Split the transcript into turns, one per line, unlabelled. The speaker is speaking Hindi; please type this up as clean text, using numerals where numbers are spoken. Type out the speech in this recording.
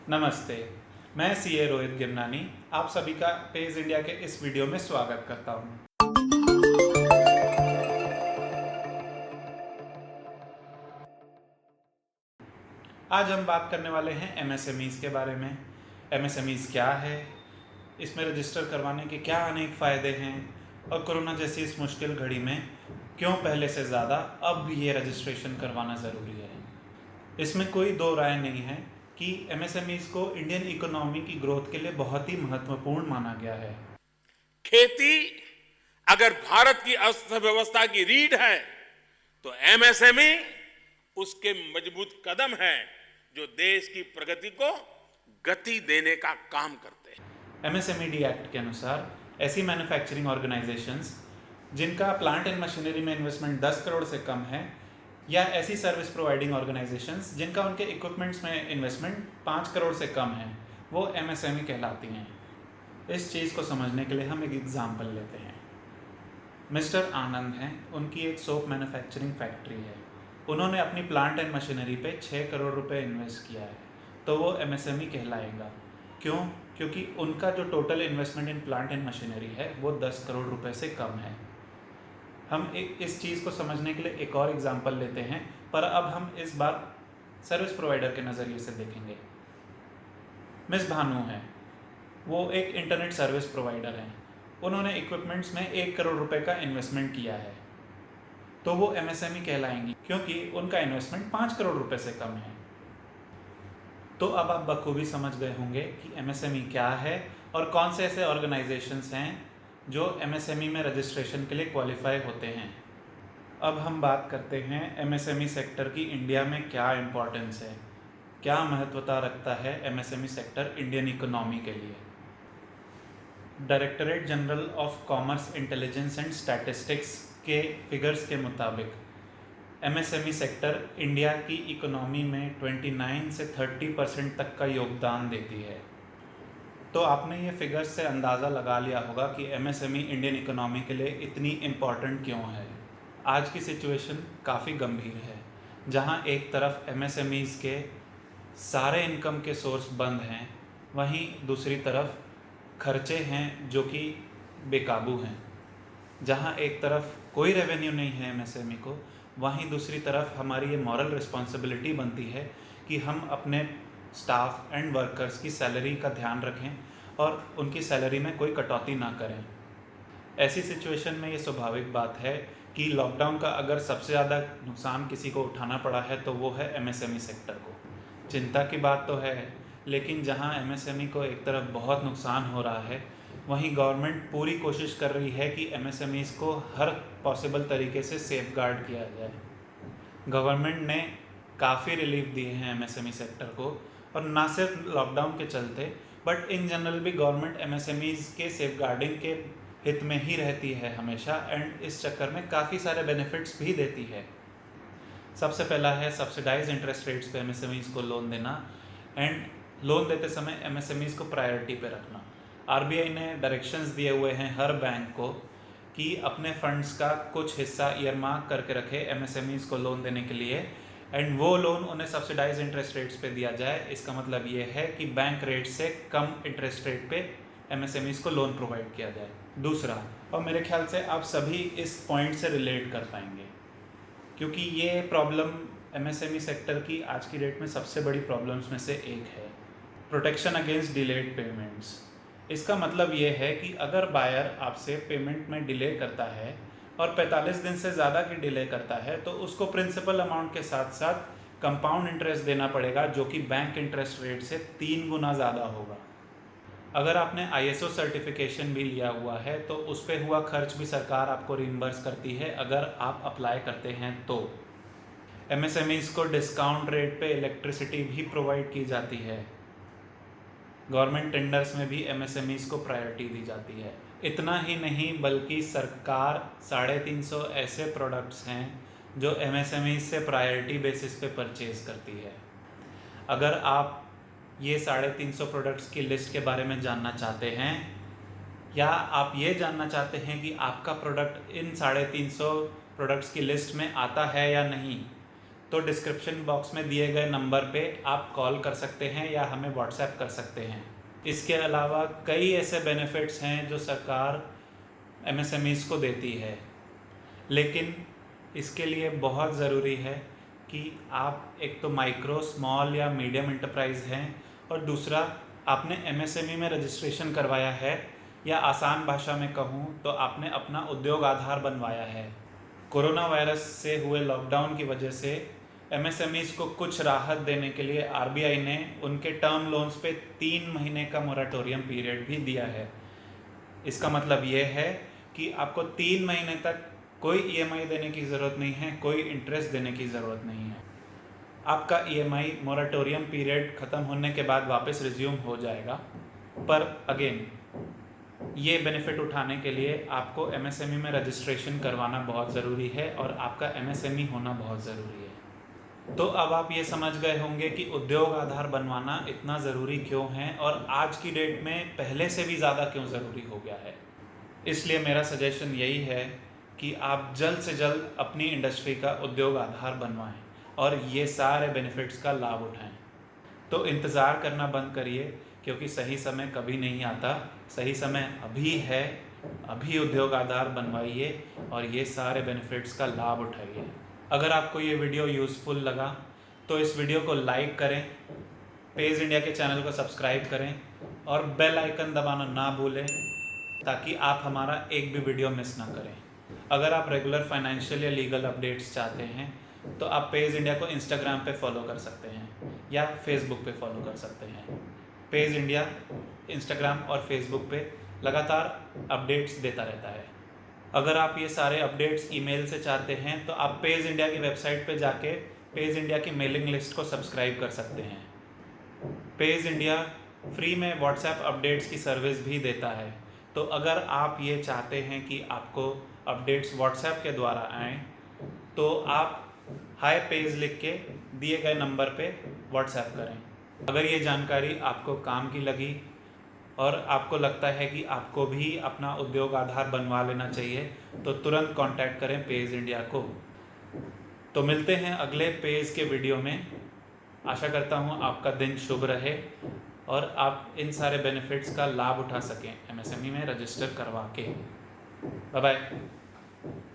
नमस्ते, मैं सीए रोहित गिरनानी आप सभी का पेज इंडिया के इस वीडियो में स्वागत करता हूं। आज हम बात करने वाले हैं एमएसएमईज़ के बारे में। एमएसएमईज़ क्या है, इसमें रजिस्टर करवाने के क्या अनेक फ़ायदे हैं और कोरोना जैसी इस मुश्किल घड़ी में क्यों पहले से ज़्यादा अब भी ये रजिस्ट्रेशन करवाना ज़रूरी है। इसमें कोई दो राय नहीं है कि एमएसएमईज़ को इंडियन इकोनॉमी की ग्रोथ के लिए बहुत ही महत्वपूर्ण माना गया है।
खेती अगर भारत की अर्थव्यवस्था की रीढ़ है तो एमएसएमई उसके मजबूत कदम है जो देश की प्रगति को गति देने का काम करते हैं।
एमएसएमई एक्ट के अनुसार ऐसी मैन्युफैक्चरिंग ऑर्गेनाइजेशंस जिनका प्लांट एंड मशीनरी में इन्वेस्टमेंट 10 करोड़ से कम है या ऐसी सर्विस प्रोवाइडिंग ऑर्गेनाइजेशंस जिनका उनके इक्विपमेंट्स में इन्वेस्टमेंट 5 करोड़ से कम है, वो एमएसएमई कहलाती हैं। इस चीज़ को समझने के लिए हम एक एग्जाम्पल लेते हैं। मिस्टर आनंद हैं, उनकी एक सोप मैन्युफैक्चरिंग फैक्ट्री है। उन्होंने अपनी प्लांट एंड मशीनरी पे 6 करोड़ रुपए इन्वेस्ट किया है, तो वो एमएसएमई कहलाएगा। क्यों? क्योंकि उनका जो total investment in plant and machinery है वो 10 करोड़ रुपए से कम है। हम इस चीज़ को समझने के लिए एक और एग्जाम्पल लेते हैं, पर अब हम इस बार सर्विस प्रोवाइडर के नज़रिए से देखेंगे। मिस भानु हैं, वो एक इंटरनेट सर्विस प्रोवाइडर हैं। उन्होंने इक्विपमेंट्स में 1 करोड़ रुपए का इन्वेस्टमेंट किया है, तो वो एमएसएमई कहलाएंगी क्योंकि उनका इन्वेस्टमेंट 5 करोड़ रुपए से कम है। तो अब आप बखूबी समझ गए होंगे कि एमएसएमई क्या है और कौन से ऐसे ऑर्गेनाइजेशंस हैं जो एमएसएमई में रजिस्ट्रेशन के लिए क्वालिफाई होते हैं। अब हम बात करते हैं एमएसएमई सेक्टर की इंडिया में क्या इम्पोर्टेंस है, क्या महत्वता रखता है एमएसएमई सेक्टर इंडियन इकोनॉमी के लिए। Directorate general of commerce intelligence and statistics के फिगर्स के मुताबिक एमएसएमई सेक्टर इंडिया की इकोनॉमी में 29 से 30% तक का योगदान देती है। तो आपने ये फिगर्स से अंदाज़ा लगा लिया होगा कि एमएसएमई इंडियन इकोनॉमी के लिए इतनी इम्पॉर्टेंट क्यों है। आज की सिचुएशन काफ़ी गंभीर है, जहाँ एक तरफ एमएसएमईज़ के सारे इनकम के सोर्स बंद हैं, वहीं दूसरी तरफ खर्चे हैं जो कि बेकाबू हैं। जहाँ एक तरफ कोई रेवेन्यू नहीं है एमएसएमई को, वहीं दूसरी तरफ हमारी ये मॉरल रिस्पॉन्सिबिलिटी बनती है कि हम अपने स्टाफ एंड वर्कर्स की सैलरी का ध्यान रखें और उनकी सैलरी में कोई कटौती ना करें। ऐसी सिचुएशन में ये स्वाभाविक बात है कि लॉकडाउन का अगर सबसे ज़्यादा नुकसान किसी को उठाना पड़ा है तो वो है एमएसएमई सेक्टर को। चिंता की बात तो है, लेकिन जहाँ एमएसएमई को एक तरफ बहुत नुकसान हो रहा है, वहीं गवर्नमेंट पूरी कोशिश कर रही है कि एमएसएमईज़ को हर पॉसिबल तरीके से सेफ गार्ड किया जाए। गवर्नमेंट ने काफ़ी रिलीफ दिए हैं एमएसएमई सेक्टर को, और ना सिर्फ लॉकडाउन के चलते बट इन जनरल भी गवर्नमेंट एमएसएमईज़ के सेफ गार्डिंग के हित में ही रहती है हमेशा, एंड इस चक्कर में काफ़ी सारे बेनिफिट्स भी देती है। सबसे पहला है सब्सिडाइज इंटरेस्ट रेट्स पे एमएसएमईज़ को लोन देना, एंड लोन देते समय एमएसएमईज़ को प्रायोरिटी पे रखना। आरबीआई ने डायरेक्शंस दिए हुए हैं हर बैंक को कि अपने फंड्स का कुछ हिस्सा ईयरमार्क करके रखे एमएसएमईज़ को लोन देने के लिए, एंड वो लोन उन्हें सब्सिडाइज इंटरेस्ट रेट्स पे दिया जाए। इसका मतलब ये है कि बैंक रेट से कम इंटरेस्ट रेट पे एमएसएमईज़ को लोन प्रोवाइड किया जाए। दूसरा, और मेरे ख्याल से आप सभी इस पॉइंट से रिलेट कर पाएंगे, क्योंकि ये प्रॉब्लम एमएसएमई सेक्टर की आज की डेट में सबसे बड़ी प्रॉब्लम्स में से एक है, प्रोटेक्शन अगेंस्ट डिलेड पेमेंट्स। इसका मतलब ये है कि अगर बायर आपसे पेमेंट में डिले करता है और 45 दिन से ज़्यादा की डिले करता है, तो उसको प्रिंसिपल अमाउंट के साथ साथ कंपाउंड इंटरेस्ट देना पड़ेगा, जो कि बैंक इंटरेस्ट रेट से 3 गुना ज़्यादा होगा। अगर आपने आईएसओ सर्टिफिकेशन भी लिया हुआ है तो उस पर हुआ खर्च भी सरकार आपको रिम्बर्स करती है अगर आप अप्लाई करते हैं तो। एमएसएमईज़ को डिस्काउंट रेट पे इलेक्ट्रिसिटी भी प्रोवाइड की जाती है। गवर्नमेंट टेंडर्स में भी एमएसएमईज़ को प्रायोरिटी दी जाती है। इतना ही नहीं, बल्कि सरकार 350 ऐसे प्रोडक्ट्स हैं जो एमएसएमईज़ से प्रायोरिटी बेसिस पे परचेज करती है। अगर आप ये 350 प्रोडक्ट्स की लिस्ट के बारे में जानना चाहते हैं, या आप ये जानना चाहते हैं कि आपका प्रोडक्ट इन 350 प्रोडक्ट्स की लिस्ट में आता है या नहीं, तो डिस्क्रिप्शन बॉक्स में दिए गए नंबर पे आप कॉल कर सकते हैं या हमें व्हाट्सएप कर सकते हैं। इसके अलावा कई ऐसे बेनिफिट्स हैं जो सरकार एमएसएमईज़ को देती है, लेकिन इसके लिए बहुत ज़रूरी है कि आप एक तो माइक्रो, स्मॉल या मीडियम एंटरप्राइज़ हैं और दूसरा आपने एमएसएमई में रजिस्ट्रेशन करवाया है, या आसान भाषा में कहूँ तो आपने अपना उद्योग आधार बनवाया है। कोरोना वायरस से हुए लॉकडाउन की वजह से एमएसएमईज़ को कुछ राहत देने के लिए आरबीआई ने उनके टर्म लोन्स पे 3 महीने का मोरेटोरियम पीरियड भी दिया है। इसका मतलब ये है कि आपको 3 महीने तक कोई ईएमआई देने की ज़रूरत नहीं है, कोई इंटरेस्ट देने की ज़रूरत नहीं है। आपका ईएमआई मोरेटोरियम पीरियड ख़त्म होने के बाद वापस रिज्यूम हो जाएगा, पर अगेन ये बेनिफिट उठाने के लिए आपको एमएसएमई में रजिस्ट्रेशन करवाना बहुत ज़रूरी है और आपका एमएसएमई होना बहुत ज़रूरी है। तो अब आप ये समझ गए होंगे कि उद्योग आधार बनवाना इतना ज़रूरी क्यों है और आज की डेट में पहले से भी ज़्यादा क्यों ज़रूरी हो गया है। इसलिए मेरा सजेशन यही है कि आप जल्द से जल्द अपनी इंडस्ट्री का उद्योग आधार बनवाएं और ये सारे बेनिफिट्स का लाभ उठाएं। तो इंतज़ार करना बंद करिए, क्योंकि सही समय कभी नहीं आता। सही समय अभी है, अभी उद्योग आधार बनवाइए और ये सारे बेनिफिट्स का लाभ उठाइए। अगर आपको ये वीडियो यूज़फुल लगा तो इस वीडियो को लाइक करें, पेज इंडिया के चैनल को सब्सक्राइब करें और बेल आइकन दबाना ना भूलें, ताकि आप हमारा एक भी वीडियो मिस ना करें। अगर आप रेगुलर फाइनेंशियल या लीगल अपडेट्स चाहते हैं तो आप पेज इंडिया को इंस्टाग्राम पे फॉलो कर सकते हैं या फेसबुक पे फॉलो कर सकते हैं। पेज इंडिया इंस्टाग्राम और फेसबुक पे लगातार अपडेट्स देता रहता है। अगर आप ये सारे अपडेट्स ईमेल से चाहते हैं तो आप पेज इंडिया की वेबसाइट पे जाके पेज इंडिया की मेलिंग लिस्ट को सब्सक्राइब कर सकते हैं। पेज इंडिया फ्री में व्हाट्सएप अपडेट्स की सर्विस भी देता है, तो अगर आप ये चाहते हैं कि आपको अपडेट्स व्हाट्सएप के द्वारा आएँ तो आप हाय पेज लिख के दिए गए नंबर पे व्हाट्सएप करें। अगर ये जानकारी आपको काम की लगी और आपको लगता है कि आपको भी अपना उद्योग आधार बनवा लेना चाहिए तो तुरंत कांटेक्ट करें पेज इंडिया को। तो मिलते हैं अगले पेज के वीडियो में। आशा करता हूँ आपका दिन शुभ रहे और आप इन सारे बेनिफिट्स का लाभ उठा सकें एमएसएमई में रजिस्टर करवा के। Bye bye.